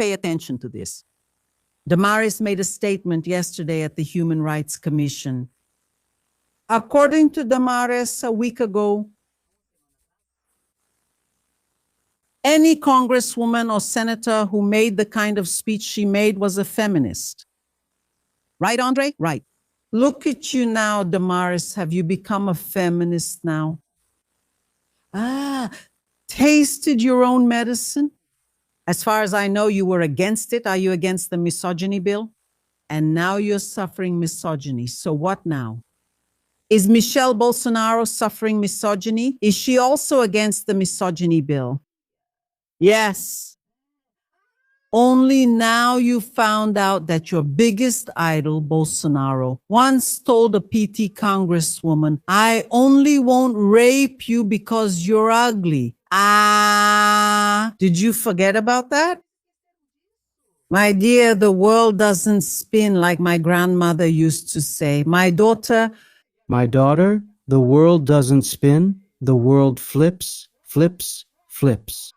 pay attention to this. Damares made a statement yesterday at the Human Rights Commission. According to Damares, a week ago, any congresswoman or senator who made the kind of speech she made was a feminist. Right, Andre? Right. Look at you now, Damares. Have you become a feminist now? Tasted your own medicine? As far as I know, you were against it. Are you against the misogyny bill? And now you're suffering misogyny. So what now? Is Michelle Bolsonaro suffering misogyny? Is she also against the misogyny bill? Yes. Only now you found out that your biggest idol, Bolsonaro, once told a PT congresswoman, I only won't rape you because you're ugly. Did you forget about that? My dear, the world doesn't spin like my grandmother used to say. My daughter, the world doesn't spin, the world flips, flips, flips.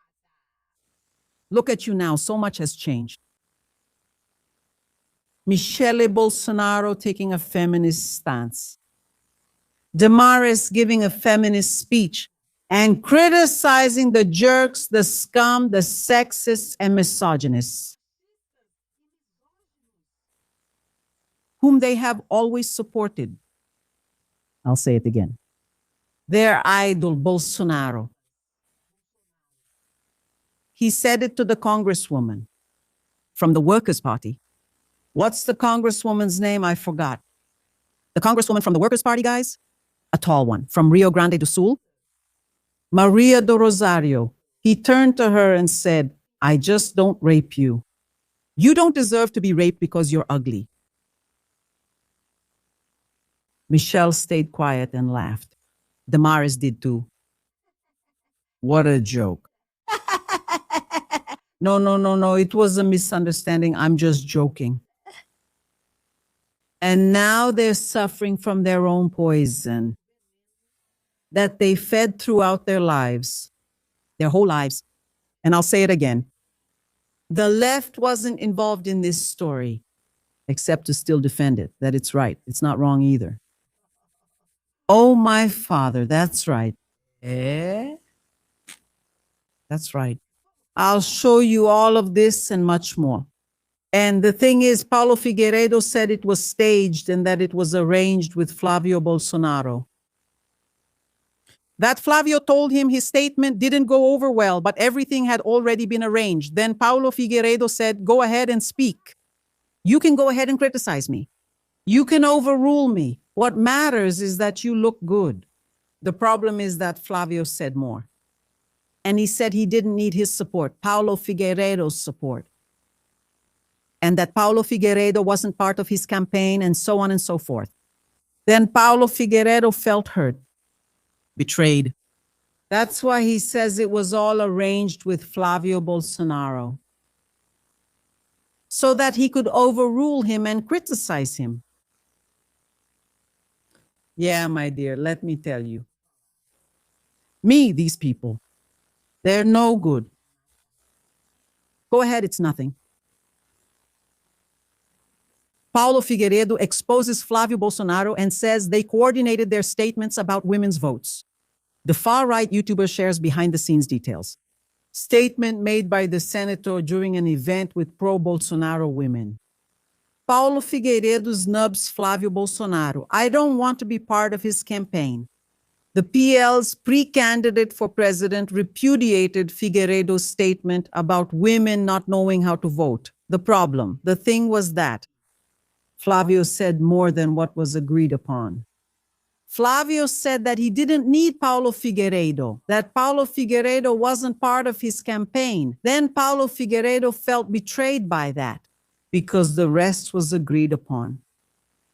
look at you now, so much has changed. Michelle Bolsonaro taking a feminist stance. Damares giving a feminist speech and criticizing the jerks, the scum, the sexists, and misogynists, whom they have always supported. I'll say it again. Their idol, Bolsonaro. He said it to the congresswoman from the Workers' Party. What's the congresswoman's name? I forgot. The congresswoman from the Workers' Party, guys? A tall one, from Rio Grande do Sul. Maria do Rosario. He turned to her and said, I just don't rape you. You don't deserve to be raped because you're ugly. Michelle stayed quiet and laughed. Damares did too. What a joke. No. It was a misunderstanding. I'm just joking. And now they're suffering from their own poison that they fed throughout their lives, their whole lives. And I'll say it again. The left wasn't involved in this story, except to still defend it, that it's right. It's not wrong either. Oh, my father, that's right. That's right. I'll show you all of this and much more. And the thing is, Paulo Figueiredo said it was staged and that it was arranged with Flávio Bolsonaro. That Flávio told him his statement didn't go over well, but everything had already been arranged. Then Paulo Figueiredo said, go ahead and speak. You can go ahead and criticize me. You can overrule me. What matters is that you look good. The problem is that Flávio said more. And he said he didn't need his support, Paulo Figueiredo's support. And that Paulo Figueiredo wasn't part of his campaign and so on and so forth. Then Paulo Figueiredo felt hurt, betrayed. That's why he says it was all arranged with Flávio Bolsonaro, so that he could overrule him and criticize him. Yeah, my dear, let me tell you. These people, they're no good. Go ahead, it's nothing. Paulo Figueiredo exposes Flávio Bolsonaro and says they coordinated their statements about women's votes. The far-right YouTuber shares behind-the-scenes details. Statement made by the senator during an event with pro-Bolsonaro women. Paulo Figueiredo snubs Flávio Bolsonaro. I don't want to be part of his campaign. The PL's pre-candidate for president repudiated Figueiredo's statement about women not knowing how to vote. The thing was that Flávio said more than what was agreed upon. Flávio said that he didn't need Paulo Figueiredo, that Paulo Figueiredo wasn't part of his campaign. Then Paulo Figueiredo felt betrayed by that because the rest was agreed upon.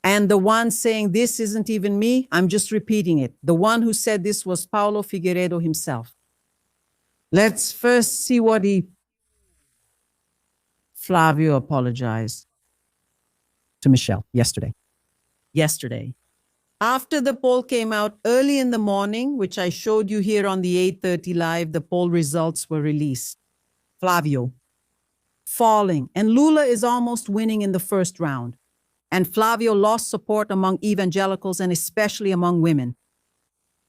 And the one saying this isn't even me, I'm just repeating it. The one who said this was Paulo Figueiredo himself. Let's first see what Flávio apologized to Michelle yesterday. After the poll came out early in the morning, which I showed you here on the 8:30 live, the poll results were released. Flávio falling, and Lula is almost winning in the first round. And Flavio lost support among evangelicals and especially among women.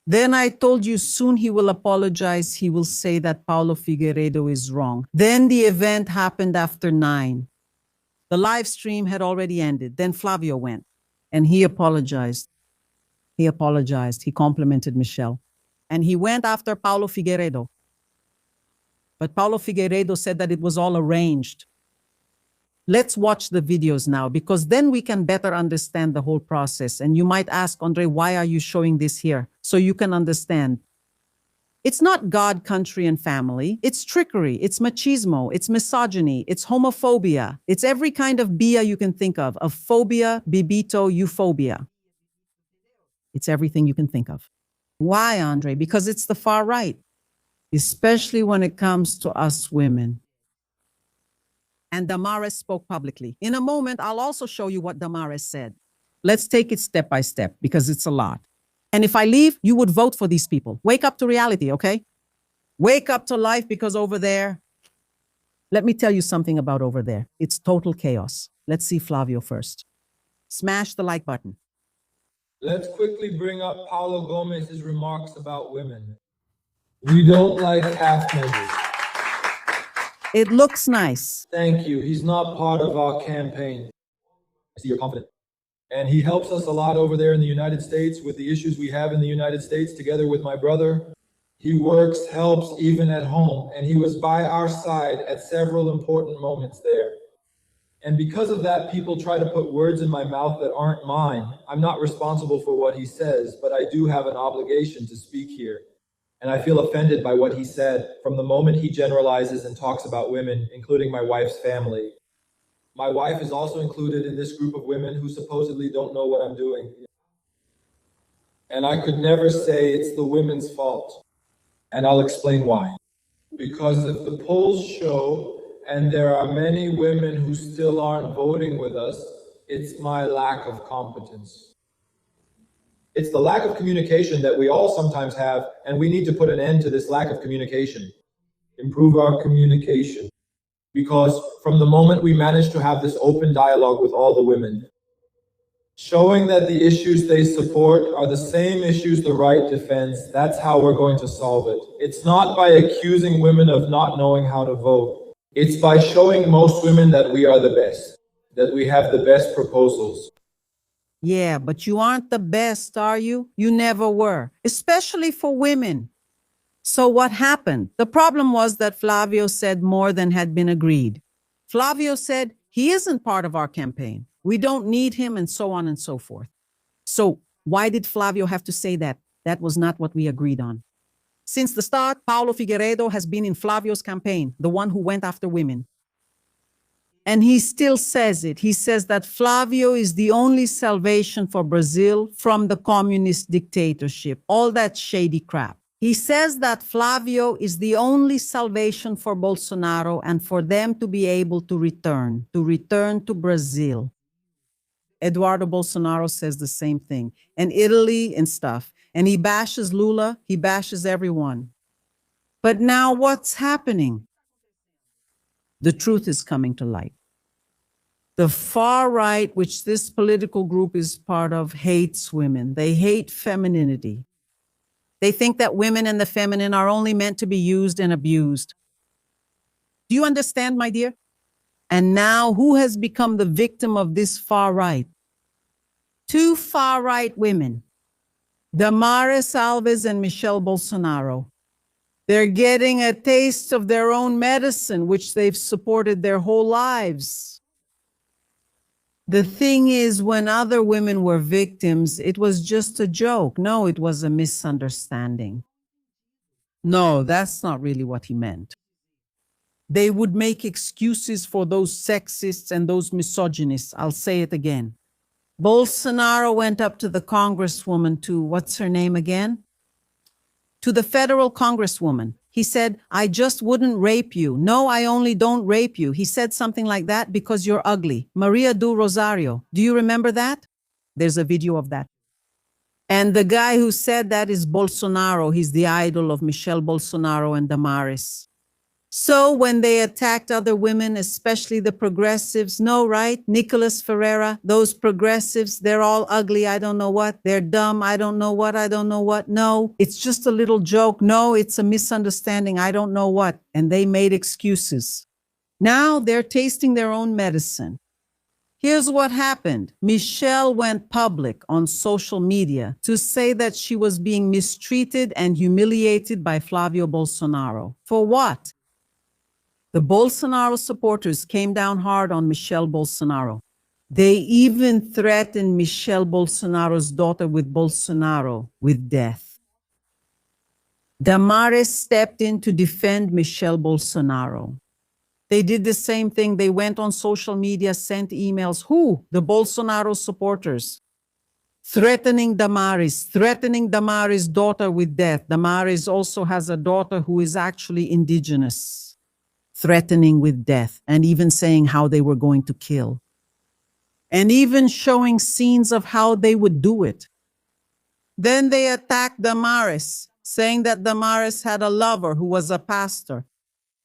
Then I told you soon he will apologize. He will say that Paulo Figueiredo is wrong. Then the event happened after 9. The live stream had already ended. Then Flavio went and he apologized. He apologized. He complimented Michelle. And he went after Paulo Figueiredo. But Paulo Figueiredo said that it was all arranged. Let's watch the videos now, because then we can better understand the whole process. And you might ask, Andre, why are you showing this here? So you can understand. It's not God, country, and family. It's trickery. It's machismo. It's misogyny. It's homophobia. It's every kind of bia you can think of phobia, bibito, euphobia. It's everything you can think of. Why, Andre? Because it's the far right, especially when it comes to us women. And Damares spoke publicly. In a moment, I'll also show you what Damares said. Let's take it step by step, because it's a lot. And if I leave, you would vote for these people. Wake up to reality, okay? Wake up to life, because over there, let me tell you something about over there. It's total chaos. Let's see Flavio first. Smash the like button. Let's quickly bring up Paulo Gomez's remarks about women. We don't like half measures. It looks nice. Thank you. He's not part of our campaign. I see you're confident. And he helps us a lot over there in the United States with the issues we have in the United States together with my brother. He works, helps even at home, and he was by our side at several important moments there. And because of that, people try to put words in my mouth that aren't mine. I'm not responsible for what he says, but I do have an obligation to speak here. And I feel offended by what he said from the moment he generalizes and talks about women, including my wife's family. My wife is also included in this group of women who supposedly don't know what I'm doing. And I could never say it's the women's fault. And I'll explain why. Because if the polls show, and there are many women who still aren't voting with us, it's my lack of competence. It's the lack of communication that we all sometimes have, and we need to put an end to this lack of communication. Improve our communication. Because from the moment we managed to have this open dialogue with all the women, showing that the issues they support are the same issues the right defends, that's how we're going to solve it. It's not by accusing women of not knowing how to vote. It's by showing most women that we are the best, that we have the best proposals. Yeah, but you aren't the best, are you? You never were, especially for women. So what happened? The problem was that Flavio said more than had been agreed. Flavio said he isn't part of our campaign. We don't need him, and so on and so forth. So why did Flavio have to say that? That was not what we agreed on. Since the start, Paulo Figueiredo has been in Flavio's campaign, the one who went after women. And he still says it. He says that Flavio is the only salvation for Brazil from the communist dictatorship, all that shady crap. He says that Flavio is the only salvation for Bolsonaro and for them to be able to return to Brazil. Eduardo Bolsonaro says the same thing, and Italy and stuff. And he bashes Lula, he bashes everyone. But now what's happening? The truth is coming to light. The far right, which this political group is part of, hates women. They hate femininity. They think that women and the feminine are only meant to be used and abused. Do you understand, my dear? And now, who has become the victim of this far right? Two far right women, Damares Alves and Michelle Bolsonaro. They're getting a taste of their own medicine, which they've supported their whole lives. The thing is, when other women were victims, it was just a joke. No, it was a misunderstanding. No, that's not really what he meant. They would make excuses for those sexists and those misogynists. I'll say it again. Bolsonaro went up to the congresswoman, to what's her name again? To the federal congresswoman. He said, I just wouldn't rape you. No, I only don't rape you. He said something like that because you're ugly. Maria do Rosario. Do you remember that? There's a video of that. And the guy who said that is Bolsonaro. He's the idol of Michelle Bolsonaro and Damares. So when they attacked other women, especially the progressives, no, right? Nicholas Ferreira, those progressives, they're all ugly. I don't know what. They're dumb. I don't know what. I don't know what. No, it's just a little joke. No, it's a misunderstanding. I don't know what. And they made excuses. Now they're tasting their own medicine. Here's what happened. Michelle went public on social media to say that she was being mistreated and humiliated by Flávio Bolsonaro. For what? The Bolsonaro supporters came down hard on Michelle Bolsonaro. They even threatened Michelle Bolsonaro's daughter with death. Damares stepped in to defend Michelle Bolsonaro. They did the same thing. They went on social media, sent emails. Who? The Bolsonaro supporters. Threatening Damares' daughter with death. Damares also has a daughter who is actually indigenous. Threatening with death, and even saying how they were going to kill. And even showing scenes of how they would do it. Then they attacked Damares, saying that Damares had a lover who was a pastor.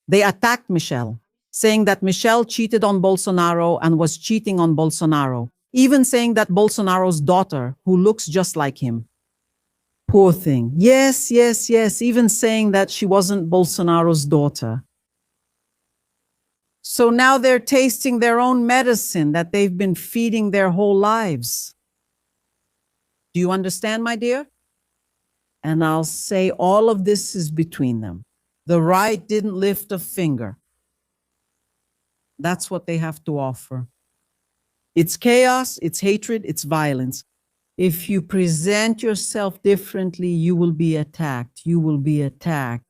They attacked Michelle, saying that Michelle cheated on Bolsonaro and was cheating on Bolsonaro, even saying that Bolsonaro's daughter, who looks just like him. Poor thing. Yes, even saying that she wasn't Bolsonaro's daughter. So now they're tasting their own medicine that they've been feeding their whole lives. Do you understand, my dear? And I'll say all of this is between them. The right didn't lift a finger. That's what they have to offer. It's chaos, it's hatred, it's violence. If you present yourself differently, you will be attacked. You will be attacked.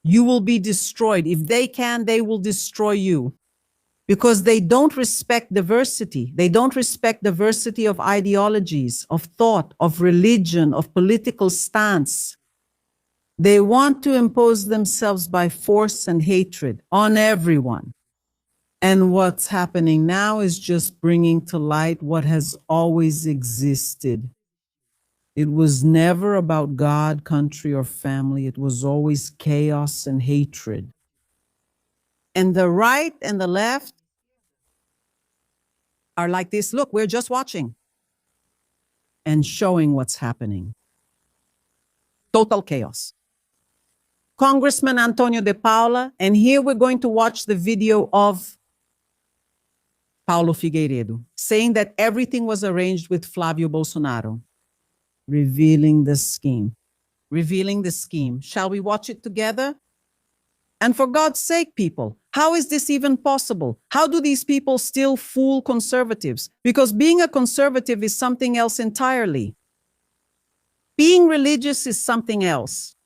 You will be destroyed. If they can, they will destroy you. Because they don't respect diversity. They don't respect diversity of ideologies, of thought, of religion, of political stance. They want to impose themselves by force and hatred on everyone. And what's happening now is just bringing to light what has always existed. It was never about God, country, or family. It was always chaos and hatred. And the right and the left are like this. Look, we're just watching and showing what's happening. Total chaos. Congressman Antonio de Paula, and here we're going to watch the video of Paulo Figueiredo saying that everything was arranged with Flávio Bolsonaro. Revealing the scheme. Revealing the scheme. Shall we watch it together? And for God's sake, people, how is this even possible? How do these people still fool conservatives? Because being a conservative is something else entirely. Being religious is something else.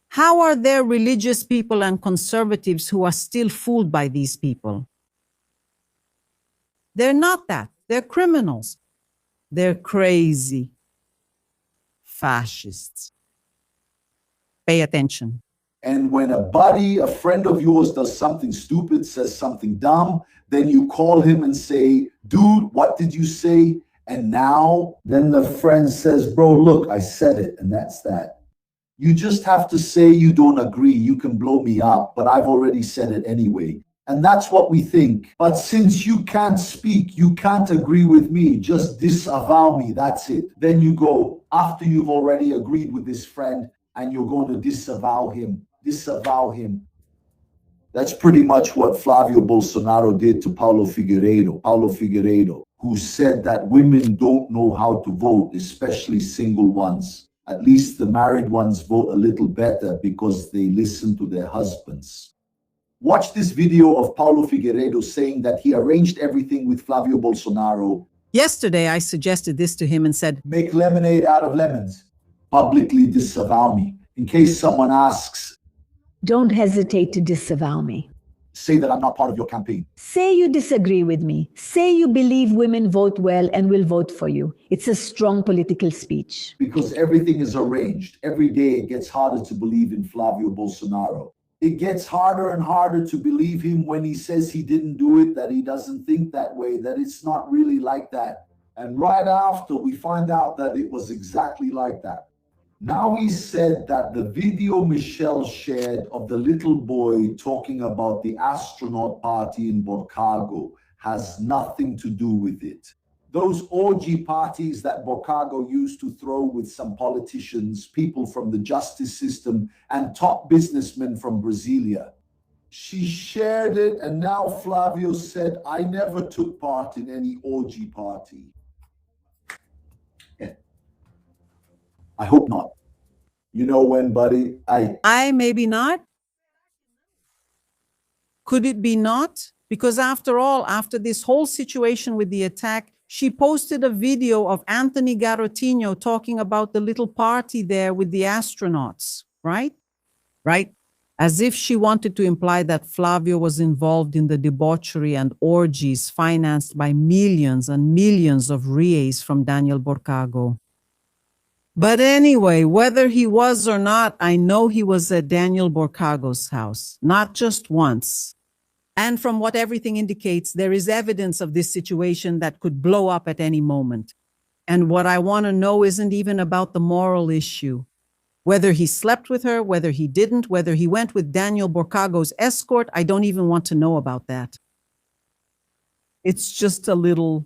How are there religious people and conservatives who are still fooled by these people? They're not that. They're criminals. They're crazy. Fascists. Pay attention. And when a buddy, a friend of yours does something stupid, says something dumb, then you call him and say, dude, what did you say? And now, then the friend says, bro, look, I said it, and that's that. You just have to say you don't agree. You can blow me up, but I've already said it anyway. And that's what we think. But since you can't speak, you can't agree with me, just disavow me, that's it. Then you go, after you've already agreed with this friend, and you're going to disavow him. Disavow him. That's pretty much what Flávio Bolsonaro did to Paulo Figueiredo, who said that women don't know how to vote, especially single ones. At least the married ones vote a little better because they listen to their husbands. Watch this video of Paulo Figueiredo saying that he arranged everything with Flávio Bolsonaro. Yesterday, I suggested this to him and said, make lemonade out of lemons. Publicly disavow me. In case someone asks, don't hesitate to disavow me. Say that I'm not part of your campaign. Say you disagree with me. Say you believe women vote well and will vote for you. It's a strong political speech. Because everything is arranged. Every day it gets harder to believe in Flávio Bolsonaro. It gets harder and harder to believe him when he says he didn't do it, that he doesn't think that way, that it's not really like that. And right after, we find out that it was exactly like that. Now he said that the video Michelle shared of the little boy talking about the astronaut party in Borcago has nothing to do with it. Those orgy parties that Borcago used to throw with some politicians, people from the justice system, and top businessmen from Brasilia. She shared it, and now Flavio said, I never took part in any orgy party. Yeah. I hope not. You know when, buddy? Maybe not. Could it be not? Because after all, after this whole situation with the attack, she posted a video of Anthony Garotinho talking about the little party there with the astronauts, right? Right? As if she wanted to imply that Flavio was involved in the debauchery and orgies financed by millions and millions of reais from Daniel Borcago. But anyway, whether he was or not, I know he was at Daniel Borcago's house, not just once. And from what everything indicates, there is evidence of this situation that could blow up at any moment. And what I want to know isn't even about the moral issue. Whether he slept with her, whether he didn't, whether he went with Daniel Borcago's escort, I don't even want to know about that. It's just a little.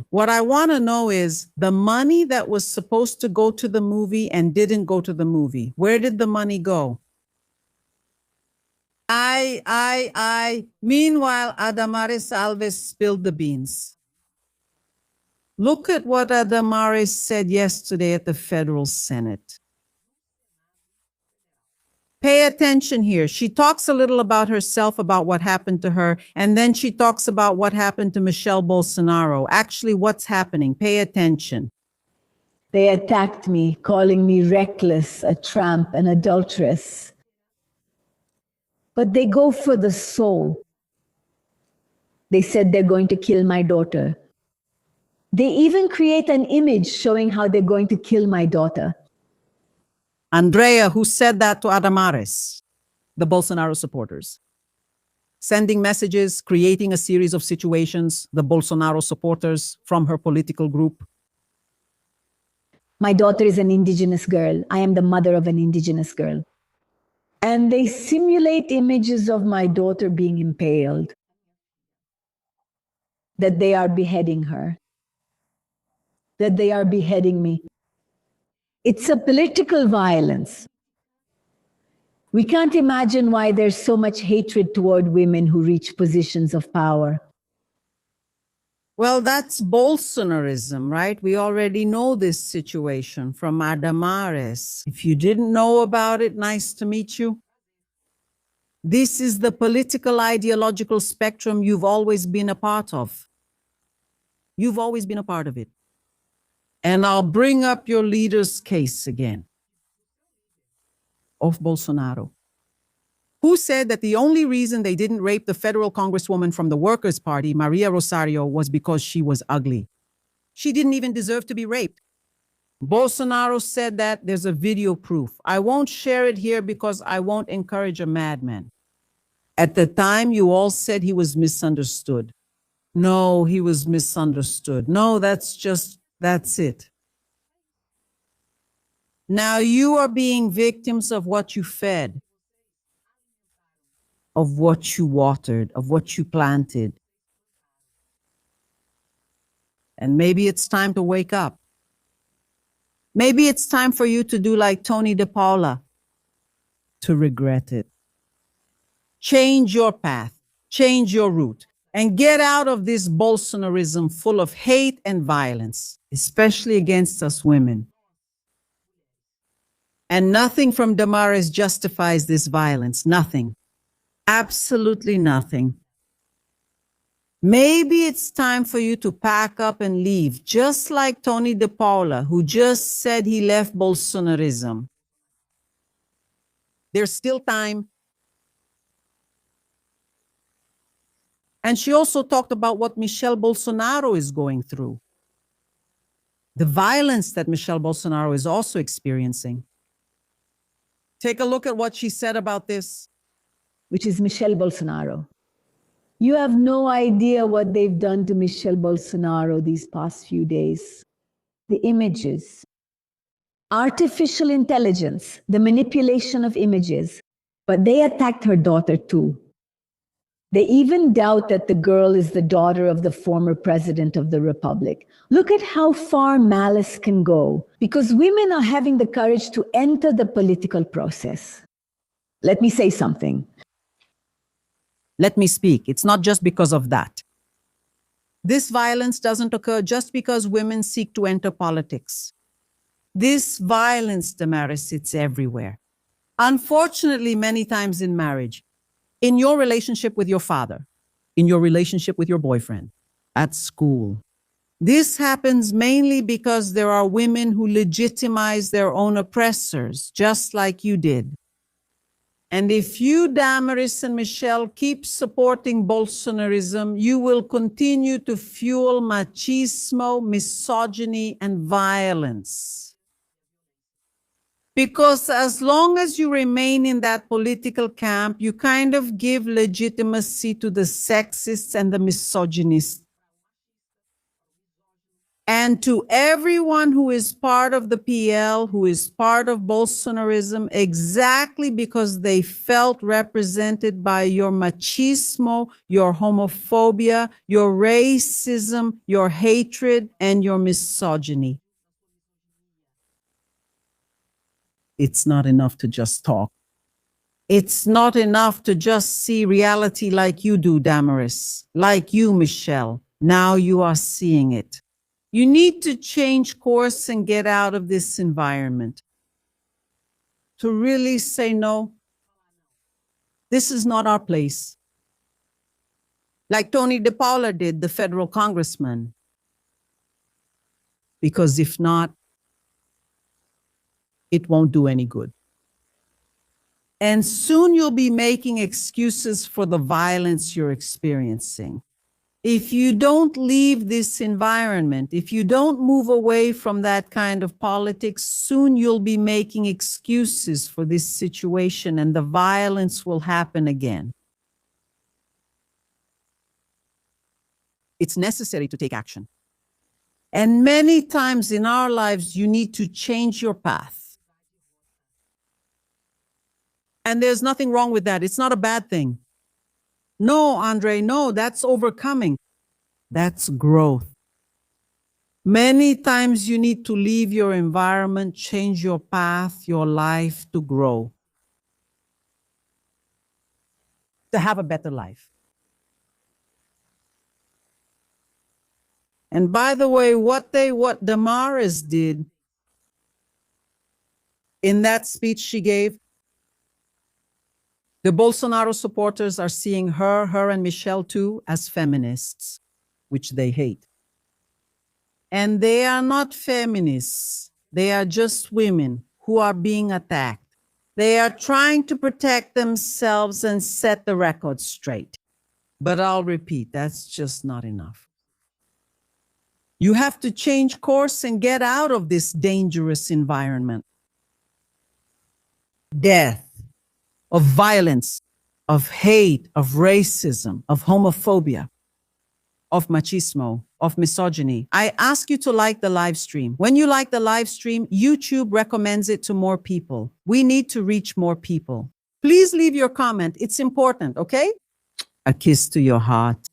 What I want to know is the money that was supposed to go to the movie and didn't go to the movie. Where did the money go? Meanwhile, Damares Alves spilled the beans. Look at what Damares said yesterday at the Federal Senate. Pay attention here. She talks a little about herself, about what happened to her, and then she talks about what happened to Michelle Bolsonaro. Actually, what's happening? Pay attention. They attacked me, calling me reckless, a tramp, an adulteress. But they go for the soul. They said they're going to kill my daughter. They even create an image showing how they're going to kill my daughter. Andrea, who said that to Damares, the Bolsonaro supporters. Sending messages, creating a series of situations, the Bolsonaro supporters from her political group. My daughter is an indigenous girl. I am the mother of an indigenous girl. And they simulate images of my daughter being impaled, that they are beheading her, that they are beheading me. It's a political violence. We can't imagine why there's so much hatred toward women who reach positions of power. Well, that's Bolsonarism, right? We already know this situation from Damares. If you didn't know about it, nice to meet you. This is the political ideological spectrum you've always been a part of. You've always been a part of it. And I'll bring up your leader's case again of Bolsonaro, who said that the only reason they didn't rape the federal congresswoman from the Workers' Party, Maria Rosario, was because she was ugly. She didn't even deserve to be raped. Bolsonaro said that. There's a video proof. I won't share it here because I won't encourage a madman. At the time, you all said he was misunderstood. No, he was misunderstood. No, that's it. Now you are being victims of what you fed, of what you watered, of what you planted. And maybe it's time to wake up. Maybe it's time for you to do like Tony De Paula, to regret it. Change your path, change your route, and get out of this Bolsonarism full of hate and violence, especially against us women. And nothing from Damares justifies this violence, nothing. Absolutely nothing. Maybe it's time for you to pack up and leave, just like Tony De Paula, who just said he left Bolsonarism. There's still time. And she also talked about what Michelle Bolsonaro is going through. The violence that Michelle Bolsonaro is also experiencing. Take a look at what she said about this. Which is Michelle Bolsonaro. You have no idea what they've done to Michelle Bolsonaro these past few days. The images, artificial intelligence, the manipulation of images. But they attacked her daughter too. They even doubt that the girl is the daughter of the former president of the republic. Look at how far malice can go, because women are having the courage to enter the political process. Let me say something. Let me speak. It's not just because of that. This violence doesn't occur just because women seek to enter politics. This violence, Damares, it's everywhere. Unfortunately, many times in marriage, in your relationship with your father, in your relationship with your boyfriend, at school. This happens mainly because there are women who legitimize their own oppressors, just like you did. And if you, Damaris and Michelle, keep supporting Bolsonarism, you will continue to fuel machismo, misogyny, and violence. Because as long as you remain in that political camp, you kind of give legitimacy to the sexists and the misogynists. And to everyone who is part of the PL, who is part of Bolsonarism, exactly because they felt represented by your machismo, your homophobia, your racism, your hatred, and your misogyny. It's not enough to just talk. It's not enough to just see reality like you do, Damaris, like you, Michelle. Now you are seeing it. You need to change course and get out of this environment. To really say, no, this is not our place. Like Tony DePaula did, the federal congressman. Because if not, it won't do any good. And soon you'll be making excuses for the violence you're experiencing. If you don't leave this environment, if you don't move away from that kind of politics, soon you'll be making excuses for this situation and the violence will happen again. It's necessary to take action. And many times in our lives, you need to change your path. And there's nothing wrong with that. It's not a bad thing. No, Andre, no, that's overcoming. That's growth. Many times you need to leave your environment, change your path, your life to grow. To have a better life. And by the way, what Damares did in that speech she gave, the Bolsonaro supporters are seeing her and Michelle too, as feminists, which they hate. And they are not feminists. They are just women who are being attacked. They are trying to protect themselves and set the record straight. But I'll repeat, that's just not enough. You have to change course and get out of this dangerous environment. Death, of violence, of hate, of racism, of homophobia, of machismo, of misogyny. I ask you to like the live stream. When you like the live stream, YouTube recommends it to more people. We need to reach more people. Please leave your comment. It's important, okay? A kiss to your heart.